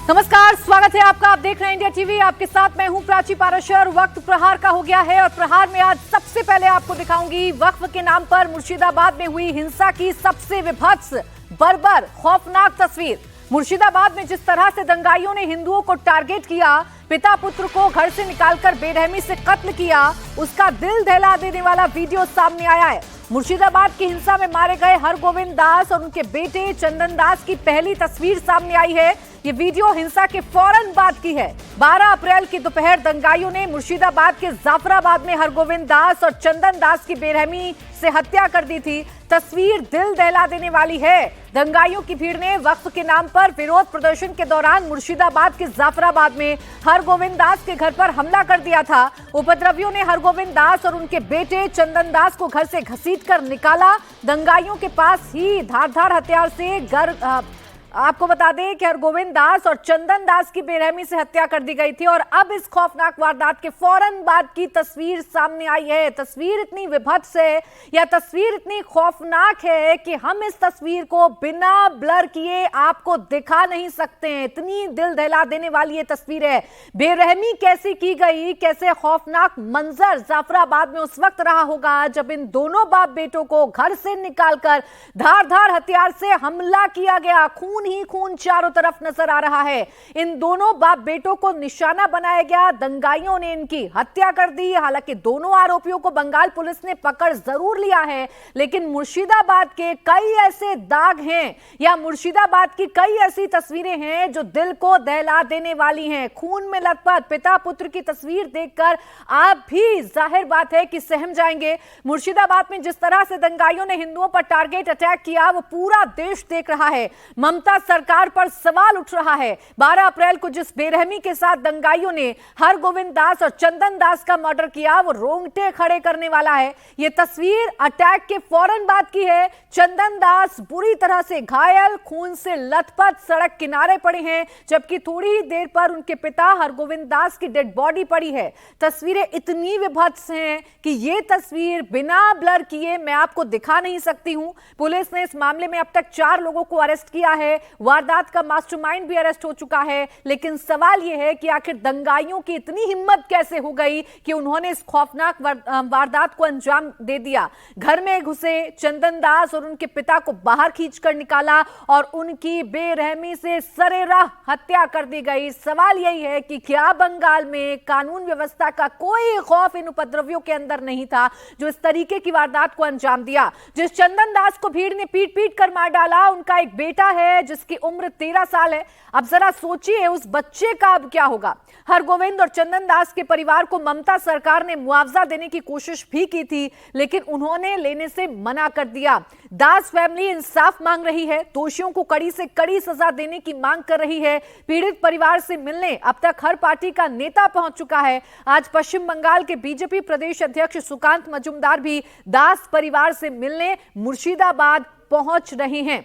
नमस्कार, स्वागत है आपका। आप देख रहे हैं इंडिया टीवी। आपके साथ मैं हूं प्राची पाराशर। वक्त प्रहार का हो गया है और प्रहार में आज सबसे पहले आपको दिखाऊंगी वक्फ के नाम पर मुर्शिदाबाद में हुई हिंसा की सबसे विभत्स, बर्बर, खौफनाक तस्वीर। मुर्शिदाबाद में जिस तरह से दंगाइयों ने हिंदुओं को टारगेट किया, पिता पुत्र को घर से निकालकर बेरहमी से कत्ल किया, उसका दिल दहला देने वाला वीडियो सामने आया है। मुर्शिदाबाद की हिंसा में मारे गए हरगोविंद दास और उनके बेटे चंदन दास की पहली तस्वीर सामने आई है। ये वीडियो हिंसा के फौरन बाद की है। 12 अप्रैल की दोपहर दंगाइयों ने मुर्शिदाबाद के जाफराबाद में हरगोविंद दास और चंदन दास की बेरहमी से हत्या कर दी थी। तस्वीर दिल दहला देने वाली है। दंगाइयों की भीड़ ने वक्फ के नाम पर विरोध प्रदर्शन के दौरान मुर्शिदाबाद के जाफराबाद में हरगोविंद दास के घर पर हमला कर दिया था। उपद्रवियों ने हरगोविंद दास और उनके बेटे चंदन दास को घर से घसीटकर निकाला। दंगाइयों के पास ही धारदार हथियार से आपको बता दें कि हरगोविंद दास और चंदन दास की बेरहमी से हत्या कर दी गई थी और अब इस खौफनाक वारदात के फौरन बाद की तस्वीर सामने आई है। तस्वीर इतनी विभत्स है या तस्वीर इतनी खौफनाक है कि हम इस तस्वीर को बिना ब्लर किए आपको दिखा नहीं सकते हैं। इतनी दिल दहला देने वाली ये तस्वीर है। बेरहमी कैसी की गई, कैसे खौफनाक मंजर जाफराबाद में उस वक्त रहा होगा जब इन दोनों बाप बेटों को घर से निकालकर धारदार हथियार से हमला किया गया। खून ही खून चारों तरफ नजर आ रहा है। इन दोनों बाप बेटों को निशाना बनाया गया। दंगाइयों ने इनकी हत्या कर दी। हालांकि दोनों आरोपियों को बंगाल पुलिस ने पकड़ जरूर लिया है, लेकिन मुर्शिदाबाद के कई ऐसे दाग हैं या मुर्शिदाबाद की कई ऐसी तस्वीरें हैं जो दिल को दहला देने वाली हैं। खून में लथपथ पिता पुत्र की तस्वीर देखकर आप भी जाहिर बात है कि सहम जाएंगे। मुर्शिदाबाद में जिस तरह से दंगाइयों ने हिंदुओं पर टारगेट अटैक किया वो पूरा देश देख रहा है। ममता सरकार पर सवाल उठ रहा है। 12 अप्रैल को जिस बेरहमी के साथ दंगाइयों ने हरगोविंद दास और चंदन दास का मर्डर किया वो रोंगटे खड़े करने वाला है। यह तस्वीर अटैक के फौरन बाद की है। चंदन दास बुरी तरह से घायल, खून से लथपथ सड़क किनारे पड़े हैं, जबकि थोड़ी ही देर पर उनके पिता हरगोविंद दास की डेड बॉडी पड़ी है। तस्वीरें इतनी विभत्स हैं कि यह तस्वीर बिना ब्लर किए मैं आपको दिखा नहीं सकती हूं। पुलिस ने इस मामले में अब तक 4 लोगों को अरेस्ट किया है। वारदात का मास्टरमाइंड भी अरेस्ट हो चुका है, लेकिन सवाल यह है कि आखिर दंगाइयों की इतनी हिम्मत कैसे हो गई कि उन्होंने इस खौफनाक वारदात को अंजाम दे दिया। घर में घुसे, चंदन दास और उनके पिता को बाहर खींचकर निकाला और उनकी बेरहमी से सरेराह हत्या कर दी गई। सवाल यही है कि क्या बंगाल में कानून व्यवस्था का कोई खौफ इन उपद्रवियों के अंदर नहीं था जो इस तरीके की वारदात को अंजाम दिया। जिस चंदन दास को भीड़ ने पीट पीट कर मार डाला, उनका एक बेटा है जिसकी उम्र 13 साल है। अब जरा सोचिए उस बच्चे का अब क्या होगा। हरगोविंद और चंदन दास के परिवार को ममता सरकार ने मुआवजा देने की कोशिश भी की थी, लेकिन उन्होंने लेने से मना कर दिया। दास फैमिली इंसाफ मांग रही है, दोषियों को कड़ी से कड़ी सजा देने की मांग कर रही है। पीड़ित परिवार से मिलने अब तक हर पार्टी का नेता पहुंच चुका है। आज पश्चिम बंगाल के बीजेपी प्रदेश अध्यक्ष सुकांत मजूमदार भी दास परिवार से मिलने मुर्शिदाबाद पहुंच रहे हैं।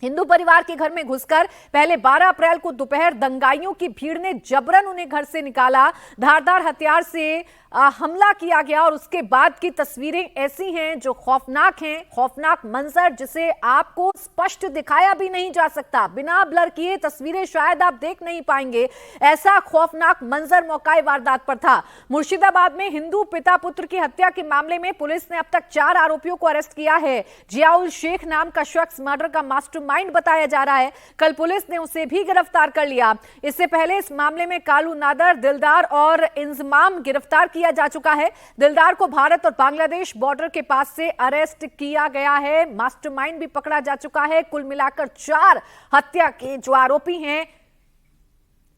हिंदू परिवार के घर में घुसकर पहले 12 अप्रैल को दोपहर दंगाइयों की भीड़ ने जबरन उन्हें घर से निकाला, धारदार हथियार से हमला किया गया और उसके बाद की तस्वीरें ऐसी हैं जो खौफनाक हैं। खौफनाक मंजर जिसे आपको स्पष्ट दिखाया भी नहीं जा सकता। बिना ब्लर किए तस्वीरें शायद आप देख नहीं पाएंगे। ऐसा खौफनाक मंजर मौकाए वारदात पर था। मुर्शिदाबाद में हिंदू पिता पुत्र की हत्या के मामले में पुलिस ने अब तक 4 आरोपियों को अरेस्ट किया है। जियाउल शेख नाम का शख्स मर्डर का मास्टरमाइंड बताया जा रहा है। कल पुलिस ने उसे भी गिरफ्तार कर लिया। इससे पहले इस मामले में कालू नादर, दिलदार और इंजमाम गिरफ्तार किया जा चुका है। दिलदार को भारत और बांग्लादेश बॉर्डर के पास से अरेस्ट किया गया है। मास्टरमाइंड भी पकड़ा जा चुका है। कुल मिलाकर 4 हत्या के जो आरोपी हैं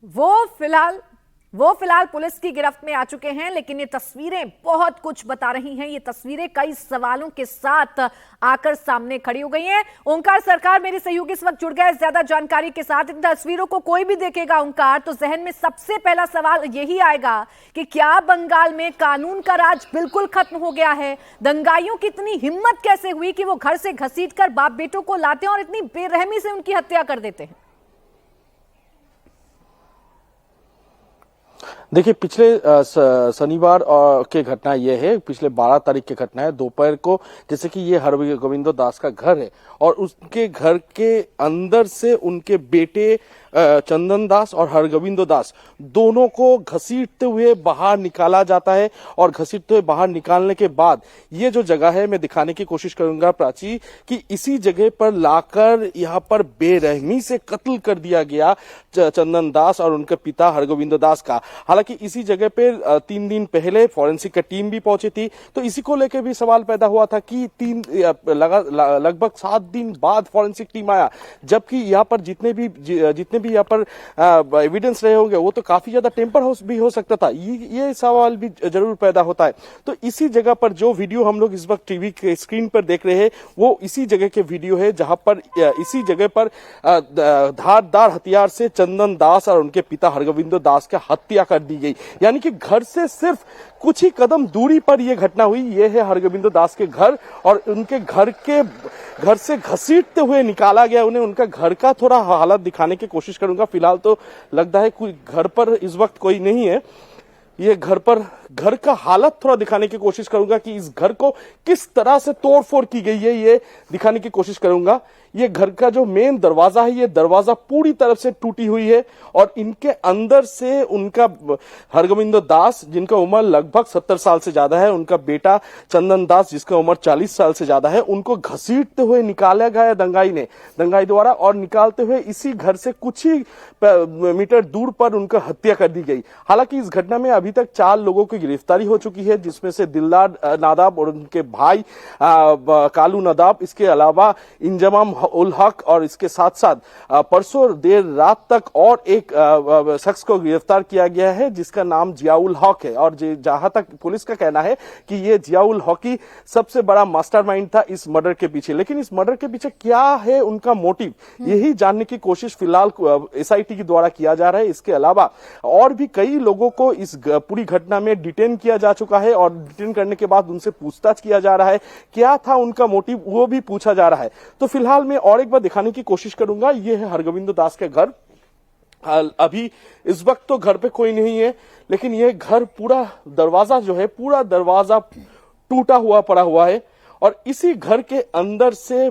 वो फिलहाल पुलिस की गिरफ्त में आ चुके हैं। लेकिन ये तस्वीरें बहुत कुछ बता रही हैं। ये तस्वीरें कई सवालों के साथ आकर सामने खड़ी हो गई हैं। ओंकार सरकार मेरे सहयोगी इस वक्त जुड़ गए ज्यादा जानकारी के साथ। इन तस्वीरों को कोई भी देखेगा ओंकार तो जहन में सबसे पहला सवाल यही आएगा कि क्या बंगाल में कानून का राज बिल्कुल खत्म हो गया है? दंगाइयों की इतनी हिम्मत कैसे हुई कि वो घर से घसीटकर बाप बेटों को लाते हैं और इतनी बेरहमी से उनकी हत्या कर देते हैं? देखिए, पिछले शनिवार के घटना यह है, पिछले 12 तारीख की घटना है दोपहर को। जैसे कि ये हरगोविंदो दास का घर है और उसके घर के अंदर से उनके बेटे चंदन दास और हरगोविंदो दास दोनों को घसीटते हुए बाहर निकाला जाता है। और घसीटते हुए बाहर निकालने के बाद ये जो जगह है, मैं दिखाने की कोशिश करूंगा प्राची, कि इसी जगह पर लाकर यहाँ पर बेरहमी से कत्ल कर दिया गया चंदन दास और उनके पिता हरगोविंदो दास का। हालांकि इसी जगह पे 3 दिन पहले फॉरेंसिक का टीम भी पहुंची थी, तो इसी को लेकर भी सवाल पैदा हुआ था कि लगभग 7 दिन बाद फॉरेंसिक टीम आया, जबकि यहाँ पर जितने भी यहाँ पर एविडेंस रहे होंगे वो तो काफी ज्यादा टेम्पर भी हो सकता था। ये सवाल भी जरूर पैदा होता है। तो इसी जगह पर जो वीडियो हम लोग इस वक्त टीवी के स्क्रीन पर देख रहे हैं वो इसी जगह के वीडियो है, जहां पर इसी जगह पर धारदार हथियार से चंदन दास और उनके पिता हरगोविंदो दास की हत्या कर दी गई। यानी कि घर से सिर्फ कुछ ही कदम दूरी पर यह घटना हुई। ये है हरगोविंदो दास के घर और उनके घर से घसीटते हुए निकाला गया उन्हें। उनका घर का थोड़ा हालत दिखाने की कोशिश करूंगा। फिलहाल तो लगता है कोई घर पर इस वक्त कोई नहीं है। ये घर का हालत थोड़ा दिखाने की कोशिश करूंगा कि इस घर को किस तरह से तोड़फोड़ की गई है, ये दिखाने की कोशिश करूंगा। ये घर का जो मेन दरवाजा है, ये दरवाजा पूरी तरह से टूटी हुई है और इनके अंदर से उनका हरगोविंदो दास, जिनका उम्र लगभग 70 साल से ज्यादा है, उनका बेटा चंदन दास जिसका उम्र 40 साल से ज्यादा है, उनको घसीटते हुए निकाला गया दंगाई द्वारा और निकालते हुए इसी घर से कुछ ही मीटर दूर पर उनका हत्या कर दी गई। हालांकि इस घटना में अभी तक 4 लोगों की गिरफ्तारी हो चुकी है, जिसमें से दिलदार नादाब और उनके भाई कालू नादाब, इसके अलावा इंजमाम उल हक और इसके साथ साथ परसों देर रात तक और एक शख्स को गिरफ्तार किया गया है जिसका नाम जियाउल हक है। और जहां तक पुलिस का कहना है कि ये जियाउल हक ही सबसे बड़ा मास्टरमाइंड था इस मर्डर के पीछे। लेकिन इस मर्डर के पीछे क्या है उनका मोटिव, यही जानने की कोशिश फिलहाल एसआईटी के द्वारा किया जा रहा है। इसके अलावा और भी कई लोगों को इस पूरी घटना में डिटेन किया जा चुका है और डिटेन करने के बाद उनसे पूछताछ किया जा रहा है। क्या था उनका मोटिव वो भी पूछा जा रहा है। तो फिलहाल मैं और एक बार दिखाने की कोशिश करूंगा। ये है हरगोविंदो दास के घर। अभी इस वक्त तो घर पे कोई नहीं है, लेकिन ये घर पूरा दरवाजा जो है, पूरा दरवाजा टूटा हुआ पड़ा हुआ है और इसी घर के अंदर से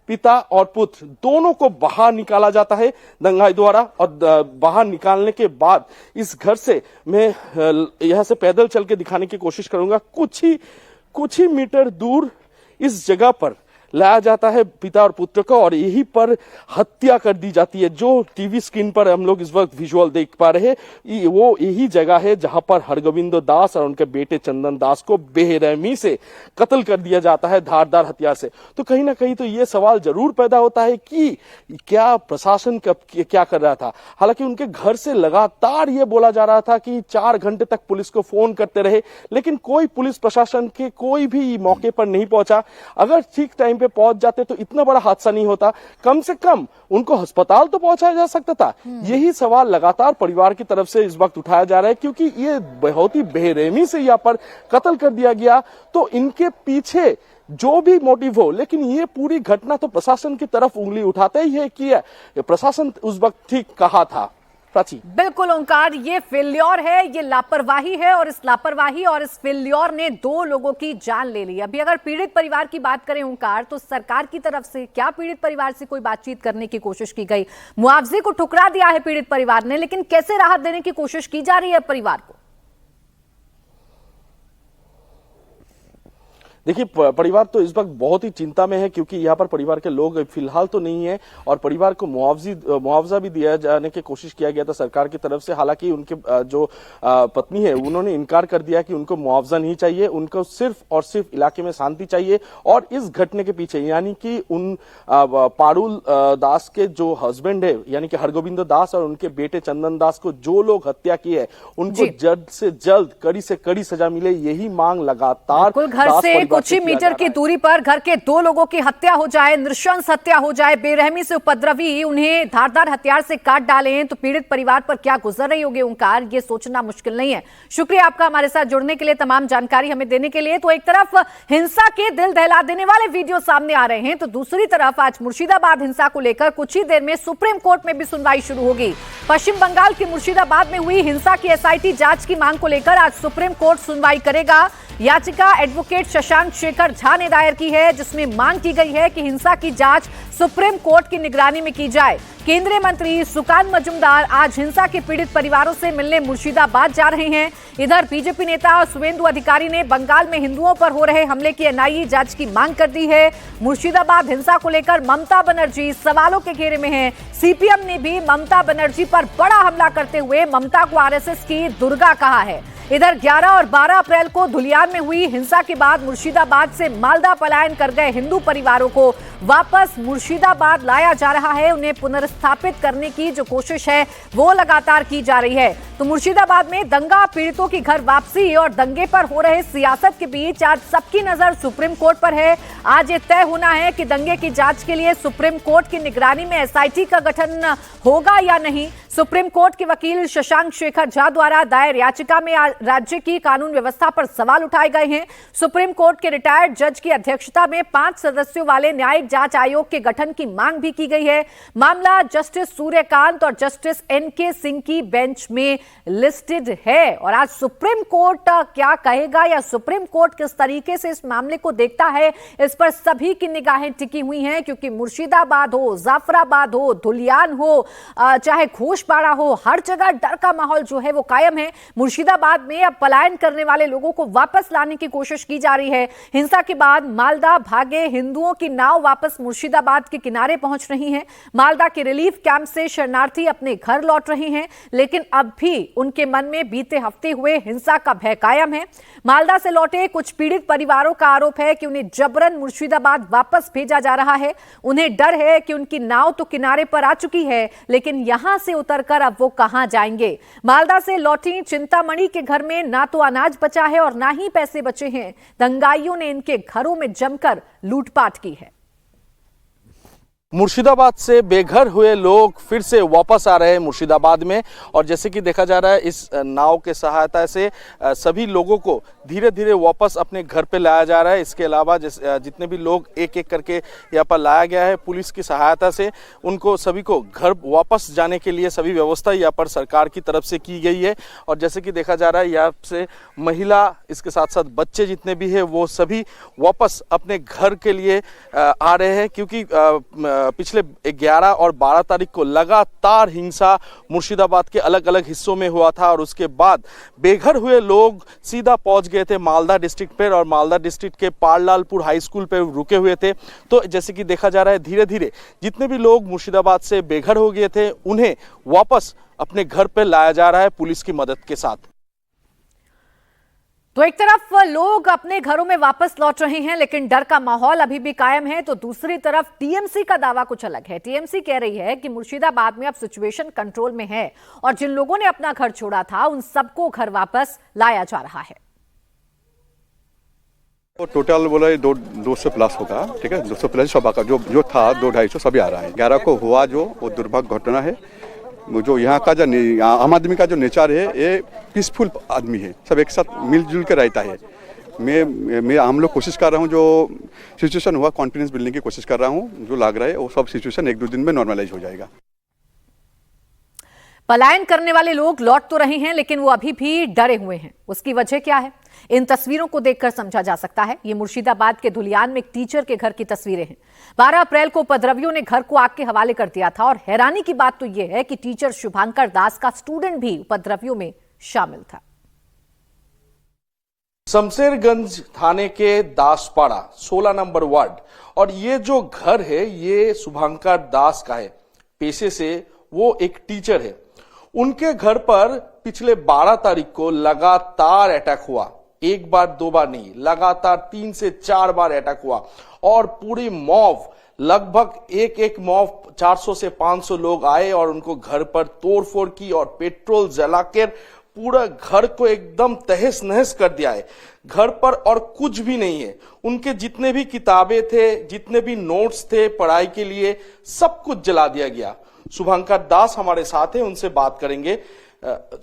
पिता और पुत्र दोनों को बाहर निकाला जाता है दंगाई द्वारा। और बाहर निकालने के बाद इस घर से मैं यहां से पैदल चल के दिखाने की कोशिश करूंगा। कुछ ही मीटर दूर इस जगह पर लाया जाता है पिता और पुत्र को और यहीं पर हत्या कर दी जाती है। जो टीवी स्क्रीन पर हम लोग इस वक्त विजुअल देख पा रहे हैं वो यही जगह है जहां पर हरगोविंदो दास और उनके बेटे चंदन दास को बेरहमी से कत्ल कर दिया जाता है धारदार हथियार से। तो कहीं ना कहीं तो ये सवाल जरूर पैदा होता है कि क्या प्रशासन क्या कर रहा था। हालांकि उनके घर से लगातार ये बोला जा रहा था कि 4 घंटे तक पुलिस को फोन करते रहे, लेकिन कोई पुलिस प्रशासन के कोई भी मौके पर नहीं पहुंचा। अगर ठीक टाइम पहुंच जाते तो इतना बड़ा हादसा नहीं होता, कम से कम उनको अस्पताल तो पहुंचाया जा सकता था। यही सवाल लगातार परिवार की तरफ से इस वक्त उठाया जा रहा है, क्योंकि ये बहुत ही बेरहमी से यहाँ पर कत्ल कर दिया गया। तो इनके पीछे जो भी मोटिव हो, लेकिन ये पूरी घटना तो प्रशासन की तरफ उंगली उठाते ही है कि प्रशासन उस वक्त ठीक कहा था। प्राची, बिल्कुल ओंकार, ये फेल्योर है, ये लापरवाही है और इस लापरवाही और इस फेल्योर ने 2 लोगों की जान ले ली। अभी अगर पीड़ित परिवार की बात करें ओंकार, तो सरकार की तरफ से क्या पीड़ित परिवार से कोई बातचीत करने की कोशिश की गई? मुआवजे को ठुकरा दिया है पीड़ित परिवार ने, लेकिन कैसे राहत देने की कोशिश की जा रही है परिवार को? देखिए, परिवार तो इस वक्त बहुत ही चिंता में है, क्योंकि यहाँ पर परिवार के लोग फिलहाल तो नहीं है और परिवार को मुआवजा भी दिया जाने की कोशिश किया गया था सरकार की तरफ से। हालांकि उनके जो पत्नी है उन्होंने इनकार कर दिया कि उनको मुआवजा नहीं चाहिए, उनको सिर्फ और सिर्फ इलाके में शांति चाहिए। और इस घटने के पीछे यानी कि उन पारुल दास के जो हस्बैंड है यानी कि हरगोविंदो दास और उनके बेटे चंदन दास को जो लोग हत्या की है, उनको जल्द से जल्द कड़ी से कड़ी सजा मिले, यही मांग लगातार घर से कुछ ही मीटर की दूरी पर घर के 2 लोगों की हत्या हो जाए, नृशंस हत्या हो जाए, बेरहमी से उपद्रवी उन्हें धारदार हथियार से काट डालें, तो पीड़ित परिवार पर क्या गुजर रही होगी ओंकार, ये सोचना मुश्किल नहीं है। शुक्रिया आपका हमारे साथ जुड़ने के लिए, तमाम जानकारी हमें देने के लिए। तो एक तरफ हिंसा के दिल दहला देने वाले वीडियो सामने आ रहे हैं, तो दूसरी तरफ आज मुर्शिदाबाद हिंसा को लेकर कुछ ही देर में सुप्रीम कोर्ट में भी सुनवाई शुरू होगी। पश्चिम बंगाल के मुर्शिदाबाद में हुई हिंसा की एसआईटी जांच की मांग को लेकर आज सुप्रीम कोर्ट सुनवाई करेगा। याचिका एडवोकेट शशांक शेखर झा ने दायर की है, जिसमें मांग की गई है कि हिंसा की जांच सुप्रीम कोर्ट की निगरानी में की जाए। केंद्रीय मंत्री सुकान मजूमदार आज हिंसा के पीड़ित परिवारों से मिलने मुर्शिदाबाद जा रहे हैं। इधर बीजेपी नेता शुवेंदु अधिकारी ने बंगाल में हिंदुओं पर हो रहे हमले की एनआईए जांच की मांग कर दी है। मुर्शिदाबाद हिंसा को लेकर ममता बनर्जी सवालों के घेरे में हैं। सीपीएम ने भी ममता बनर्जी पर बड़ा हमला करते हुए ममता को आरएसएस की दुर्गा कहा है। इधर 11 और 12 अप्रैल को धुलियान में हुई हिंसा के बाद मुर्शिदाबाद से मालदा पलायन कर गए हिंदू परिवारों को वापस मुर्शिदाबाद लाया जा रहा है। उन्हें पुनर्स्थापित करने की जो कोशिश है वो लगातार की जा रही है। तो मुर्शिदाबाद में दंगा पीड़ितों की घर वापसी और दंगे पर हो रहे सियासत के बीच आज सबकी नजर सुप्रीम कोर्ट पर है। आज ये तय होना है कि दंगे की जांच के लिए सुप्रीम कोर्ट की निगरानी में एसआईटी का गठन होगा या नहीं। सुप्रीम कोर्ट के वकील शशांक शेखर झा द्वारा दायर याचिका में राज्य की कानून व्यवस्था पर सवाल उठाए गए हैं। सुप्रीम कोर्ट के रिटायर्ड जज की अध्यक्षता में 5 सदस्यों वाले न्यायिक जांच आयोग के गठन की मांग भी की गई है। मामला जस्टिस सूर्यकांत और जस्टिस एनके सिंह की बेंच में लिस्टेड है। और आज सुप्रीम कोर्ट क्या कहेगा या सुप्रीम कोर्ट किस तरीके से इस मामले को देखता है, इस पर सभी की निगाहें टिकी हुई हैं, क्योंकि मुर्शिदाबाद हो, जाफराबाद हो, धुलियान हो, चाहे घोषपाड़ा हो, हर जगह डर का माहौल जो है वो कायम है। मुर्शिदाबाद में अब पलायन करने वाले लोगों को वापस लाने की कोशिश की जा रही है। हिंसा के बाद मालदा भागे हिंदुओं की नाव वापस मुर्शिदाबाद के किनारे पहुंच रही है। मालदा के रिलीफ कैंप से शरणार्थी अपने घर लौट रहे हैं, लेकिन अब भी उनके मन में बीते हफ्ते हुए हिंसा का भय कायम है। मालदा से लौटे कुछ पीड़ित परिवारों का आरोप है कि उन्हें जबरन मुर्शिदाबाद वापस भेजा जा रहा है। उन्हें डर है कि उनकी नाव तो किनारे पर आ चुकी है, लेकिन यहां से उतरकर अब वो कहां जाएंगे। मालदा से लौटी चिंतामणि के घर में ना तो अनाज बचा है और ना ही पैसे बचे हैं। दंगाइयों ने इनके घरों में जमकर लूटपाट की है। मुर्शिदाबाद से बेघर हुए लोग फिर से वापस आ रहे हैं मुर्शिदाबाद में, और जैसे कि देखा जा रहा है इस नाव के सहायता से सभी लोगों को धीरे धीरे वापस अपने घर पे लाया जा रहा है। इसके अलावा जितने भी लोग एक एक करके यहाँ पर लाया गया है, पुलिस की सहायता से उनको सभी को घर वापस जाने के लिए सभी व्यवस्था यहाँ पर सरकार की तरफ से की गई है। और जैसे कि देखा जा रहा है यहाँ से महिला, इसके साथ साथ बच्चे जितने भी है वो सभी वापस अपने घर के लिए आ रहे हैं, क्योंकि पिछले 11 और 12 तारीख को लगातार हिंसा मुर्शिदाबाद के अलग अलग हिस्सों में हुआ था, और उसके बाद बेघर हुए लोग सीधा पहुंच गए थे मालदा डिस्ट्रिक्ट पर, और मालदा डिस्ट्रिक्ट के पारलालपुर हाई स्कूल पर रुके हुए थे। तो जैसे कि देखा जा रहा है धीरे धीरे जितने भी लोग मुर्शिदाबाद से बेघर हो गए थे उन्हें वापस अपने घर पर लाया जा रहा है पुलिस की मदद के साथ। तो एक तरफ लोग अपने घरों में वापस लौट रहे हैं, लेकिन डर का माहौल अभी भी कायम है। तो दूसरी तरफ टीएमसी का दावा कुछ अलग है। टीएमसी कह रही है कि मुर्शिदाबाद में अब सिचुएशन कंट्रोल में है और जिन लोगों ने अपना घर छोड़ा था उन सबको घर वापस लाया जा रहा है। तो टोटल बोला 200 प्लस होगा, ठीक है, 200 प्लस सब का जो था 200-250 सभी आ रहा है। 11 को हुआ जो वो दुर्भाग्य घटना है। जो यहाँ का जो आम आदमी का जो नेचर है ये पीसफुल आदमी है, सब एक साथ मिलजुल के रहता है। मैं हम लोग कोशिश कर रहा हूँ, जो सिचुएशन हुआ कॉन्फिडेंस बिल्डिंग की कोशिश कर रहा हूँ। जो लग रहा है वो सब सिचुएशन 1-2 दिन में नॉर्मलाइज हो जाएगा। पलायन करने वाले लोग लौट तो रहे हैं, लेकिन वो अभी भी डरे हुए हैं। उसकी वजह क्या है, इन तस्वीरों को देखकर समझा जा सकता है। ये मुर्शिदाबाद के धुलियान में एक टीचर के घर की तस्वीरें हैं। 12 अप्रैल को उपद्रवियों ने घर को आग के हवाले कर दिया था, और हैरानी की बात तो यह है कि टीचर शुभांकर दास का स्टूडेंट भी उपद्रवियों में शामिल था। शमशेरगंज थाने के दासपाड़ा 16 नंबर वार्ड, और ये जो घर है ये शुभांकर दास का है। पेशे से वो एक टीचर है। उनके घर पर पिछले 12 तारीख को लगातार अटैक हुआ। एक बार दो बार नहीं, लगातार 3 से 4 बार अटैक हुआ, और पूरी मॉब, लगभग एक मॉब 400 से 500 लोग आए और उनको घर पर तोड़फोड़ की और पेट्रोल जलाकर पूरा घर को एकदम तहस नहस कर दिया है। घर पर और कुछ भी नहीं है। उनके जितने भी किताबें थे, जितने भी नोट्स थे पढ़ाई के लिए, सब कुछ जला दिया गया। शुभंकर दास हमारे साथ है, उनसे बात करेंगे।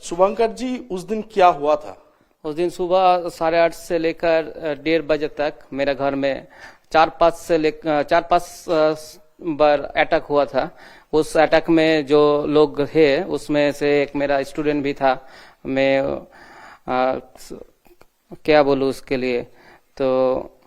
शुभंकर जी, उस दिन क्या हुआ था? उस दिन सुबह 8:30 से लेकर 1:30 बजे तक मेरे घर में 4-5 बार अटैक हुआ था। उस अटैक में जो लोग है उसमें से एक मेरा स्टूडेंट भी था। मैं क्या बोलूं उसके लिए, तो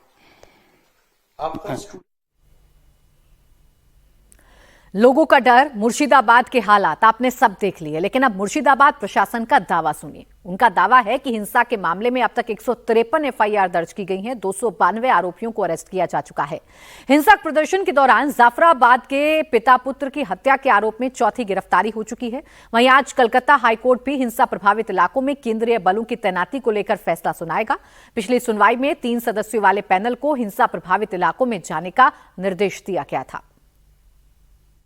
लोगों का डर, मुर्शिदाबाद के हालात आपने सब देख लिए, लेकिन अब मुर्शिदाबाद प्रशासन का दावा सुनिए। उनका दावा है कि हिंसा के मामले में अब तक 153 एफआईआर दर्ज की गई हैं, 292 आरोपियों को अरेस्ट किया जा चुका है। हिंसक प्रदर्शन के दौरान जाफराबाद के पिता पुत्र की हत्या के आरोप में चौथी गिरफ्तारी हो चुकी है। वहीं आज कलकत्ता हाईकोर्ट भी हिंसा प्रभावित इलाकों में केंद्रीय बलों की तैनाती को लेकर फैसला सुनाएगा। पिछली सुनवाई में 3 सदस्यों वाले पैनल को हिंसा प्रभावित इलाकों में जाने का निर्देश दिया गया था।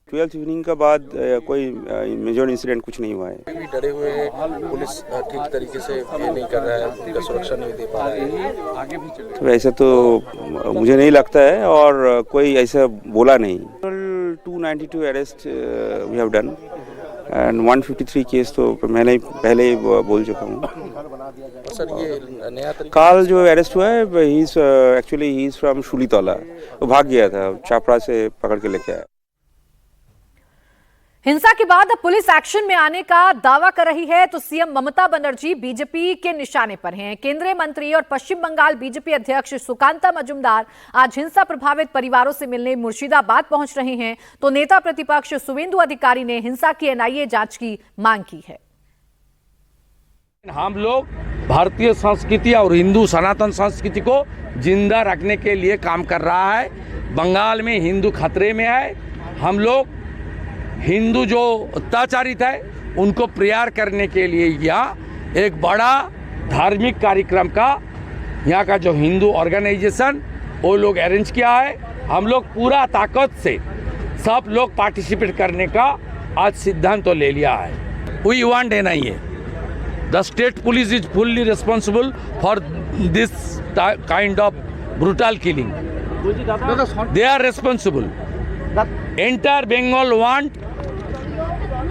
12 इवनिंग का बाद कोई मेजर इंसिडेंट कुछ नहीं हुआ है। भी डरे हुए हैं, पुलिस ठीक तरीके से ये नहीं कर रहा है, उनका सुरक्षा नहीं दे पा रहा है। तो ऐसा तो मुझे नहीं लगता है, और कोई ऐसा बोला नहीं। 292 arrest we have done and 153 case तो मैंने पहले ही बोल चुका हूँ। सर, ये नया काल जो अरेस्ट हुआ है, एक्चुअली ही इज फ्रॉम शुलीतौला। वो भाग गया था, छापरा से पकड़ के लेके आया। हिंसा के बाद अब पुलिस एक्शन में आने का दावा कर रही है, तो सीएम ममता बनर्जी बीजेपी के निशाने पर हैं। केंद्रीय मंत्री और पश्चिम बंगाल बीजेपी अध्यक्ष सुकांता मजूमदार आज हिंसा प्रभावित परिवारों से मिलने मुर्शिदाबाद पहुंच रहे हैं, तो नेता प्रतिपक्ष शुवेंदु अधिकारी ने हिंसा की एनआईए जांच की मांग की है। हम लोग भारतीय संस्कृति और हिंदू सनातन संस्कृति को जिंदा रखने के लिए काम कर रहा है। बंगाल में हिंदू खतरे में है। हम लोग हिंदू जो अत्याचारित है उनको प्रेयर करने के लिए यहाँ एक बड़ा धार्मिक कार्यक्रम का यहाँ का जो हिंदू ऑर्गेनाइजेशन वो लोग अरेंज किया है। हम लोग पूरा ताकत से सब लोग पार्टिसिपेट करने का आज सिद्धांत तो ले लिया है। We want NIA. The state police is fully responsible for this kind of brutal killing. They are responsible. Entire Bengal want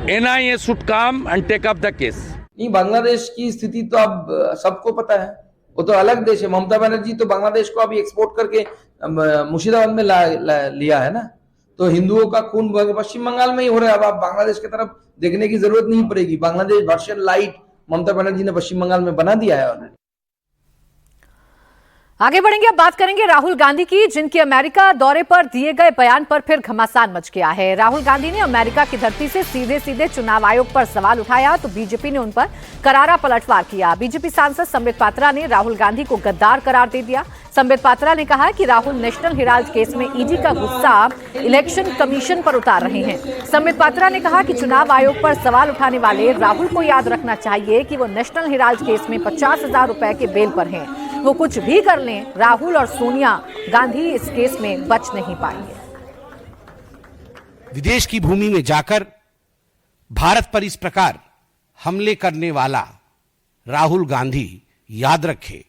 NIA should come and take up the case. नहीं, बांग्लादेश की स्थिति तो अब सबको पता है, वो तो अलग देश है। ममता बनर्जी तो बांग्लादेश को अभी एक्सपोर्ट करके मुर्शिदाबाद में लिया है ना। तो हिंदुओं का खून पश्चिम बंगाल में ही हो रहा है। अब आप बांग्लादेश की तरफ देखने की जरूरत नहीं पड़ेगी। बांग्लादेश वर्शन लाइट ममता बनर्जी ने पश्चिम बंगाल में बना दिया है ऑलरेडी। आगे बढ़ेंगे, अब बात करेंगे राहुल गांधी की, जिनके अमेरिका दौरे पर दिए गए बयान पर फिर घमासान मच गया है। राहुल गांधी ने अमेरिका की धरती से सीधे सीधे चुनाव आयोग पर सवाल उठाया, तो बीजेपी ने उन पर करारा पलटवार किया। बीजेपी सांसद संबित पात्रा ने राहुल गांधी को गद्दार करार दे दिया। संबित पात्रा ने कहा कि राहुल नेशनल हेराल्ड केस में ईडी का गुस्सा इलेक्शन कमीशन पर उतार रहे हैं। संबित पात्रा ने कहा कि चुनाव आयोग पर सवाल उठाने वाले राहुल को याद रखना चाहिए कि वो नेशनल हेराल्ड केस में 50,000 रुपए के बेल पर हैं। वो कुछ भी कर लें, राहुल और सोनिया गांधी इस केस में बच नहीं पाएंगे। विदेश की भूमि में जाकर भारत पर इस प्रकार हमले करने वाला राहुल गांधी याद रखे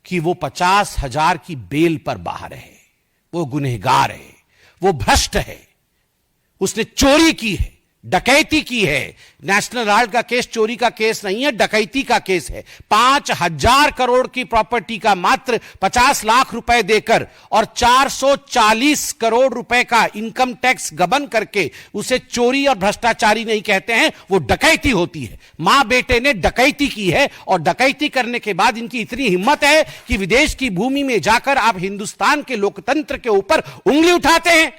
कि वो 50,000 की बेल पर बाहर है। वो गुनहगार है, वो भ्रष्ट है, उसने चोरी की है, डकैती की है। नेशनल हेराल्ड का केस चोरी का केस नहीं है, डकैती का केस है। 5,000 करोड़ की प्रॉपर्टी का मात्र 50 लाख रुपए देकर और 440 करोड़ रुपए का इनकम टैक्स गबन करके उसे चोरी और भ्रष्टाचारी नहीं कहते हैं, वो डकैती होती है। मां बेटे ने डकैती की है और डकैती करने के बाद इनकी इतनी हिम्मत है कि विदेश की भूमि में जाकर आप हिंदुस्तान के लोकतंत्र के ऊपर उंगली उठाते हैं।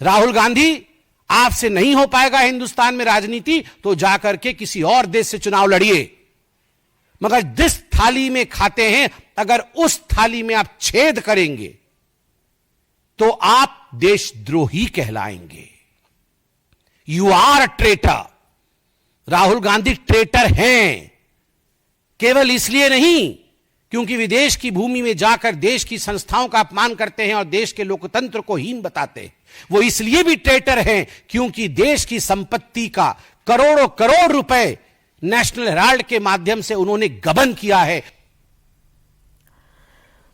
राहुल गांधी, आपसे नहीं हो पाएगा हिंदुस्तान में राजनीति, तो जाकर के किसी और देश से चुनाव लड़िए। मगर जिस थाली में खाते हैं, अगर उस थाली में आप छेद करेंगे तो आप देशद्रोही कहलाएंगे। You are a traitor. Rahul Gandhi traitor हैं, केवल इसलिए नहीं क्योंकि विदेश की भूमि में जाकर देश की संस्थाओं का अपमान करते हैं और देश के लोकतंत्र को हीन बताते हैं। वो इसलिए भी ट्रेटर हैं क्योंकि देश की संपत्ति का करोड़ों करोड़ रुपए नेशनल हेराल्ड के माध्यम से उन्होंने गबन किया है।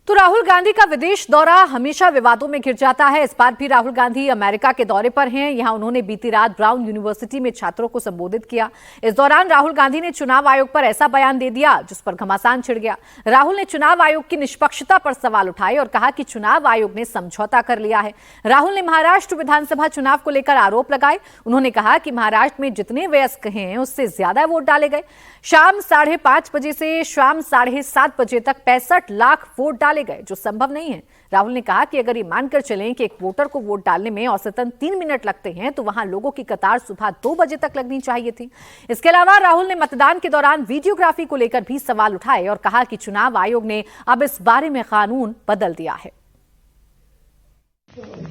तो राहुल गांधी का विदेश दौरा हमेशा विवादों में घिर जाता है। इस बार भी राहुल गांधी अमेरिका के दौरे पर हैं। यहां उन्होंने बीती रात ब्राउन यूनिवर्सिटी में छात्रों को संबोधित किया। इस दौरान राहुल गांधी ने चुनाव आयोग पर ऐसा बयान दे दिया जिस पर घमासान छिड़ गया। राहुल ने चुनाव आयोग की निष्पक्षता पर सवाल उठाए और कहा कि चुनाव आयोग ने समझौता कर लिया है। राहुल ने महाराष्ट्र विधानसभा चुनाव को लेकर आरोप लगाए। उन्होंने कहा कि महाराष्ट्र में जितने वयस्क हैं उससे ज्यादा वोट डाले गए। शाम 5:30 बजे से शाम 7:30 बजे तक 65 लाख वोट डाले गए, जो संभव नहीं है। राहुल ने कहा कि अगर ये मानकर चलें कि एक वोटर को वोट डालने में औसतन 3 मिनट लगते हैं तो वहां लोगों की कतार सुबह 2 बजे तक लगनी चाहिए थी। इसके अलावा राहुल ने मतदान के दौरान वीडियोग्राफी को लेकर भी सवाल उठाए और कहा कि चुनाव आयोग ने अब इस बारे में कानून बदल दिया है।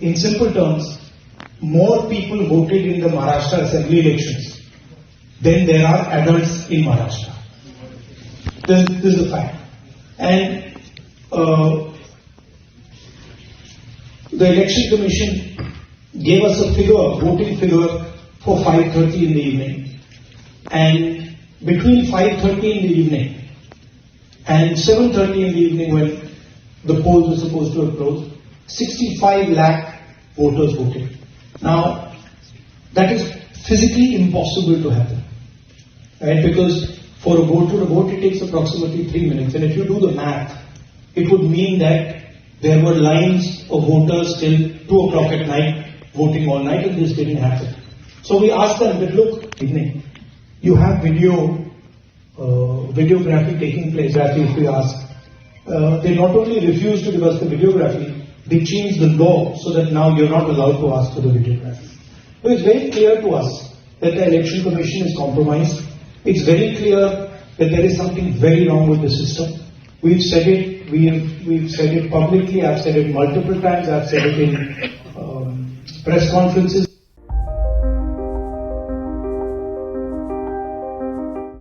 In simple terms, more people voted in the Maharashtra Assembly elections than there are adults in Maharashtra. This is a fact. And the Election Commission gave us a figure, voting figure for 5:30 in the evening. And between 5:30 in the evening and 7:30 in the evening, when the polls were supposed to have closed, 65 lakh voters voted. Now, that is physically impossible to happen, right? Because for a voter to vote, it takes approximately 3 minutes. And if you do the math, it would mean that there were lines of voters till 2 o'clock at night voting all night, and this didn't happen. So we asked them that, look, you have videography taking place. That if we ask, they not only refused to give us the videography, they changed the law so that now you're not allowed to ask for the videography. So it's very clear to us that the Election Commission is compromised. It's very clear that there is something very wrong with the system. We've said it. We've said it publicly. I've said it multiple times. I've said it in press conferences.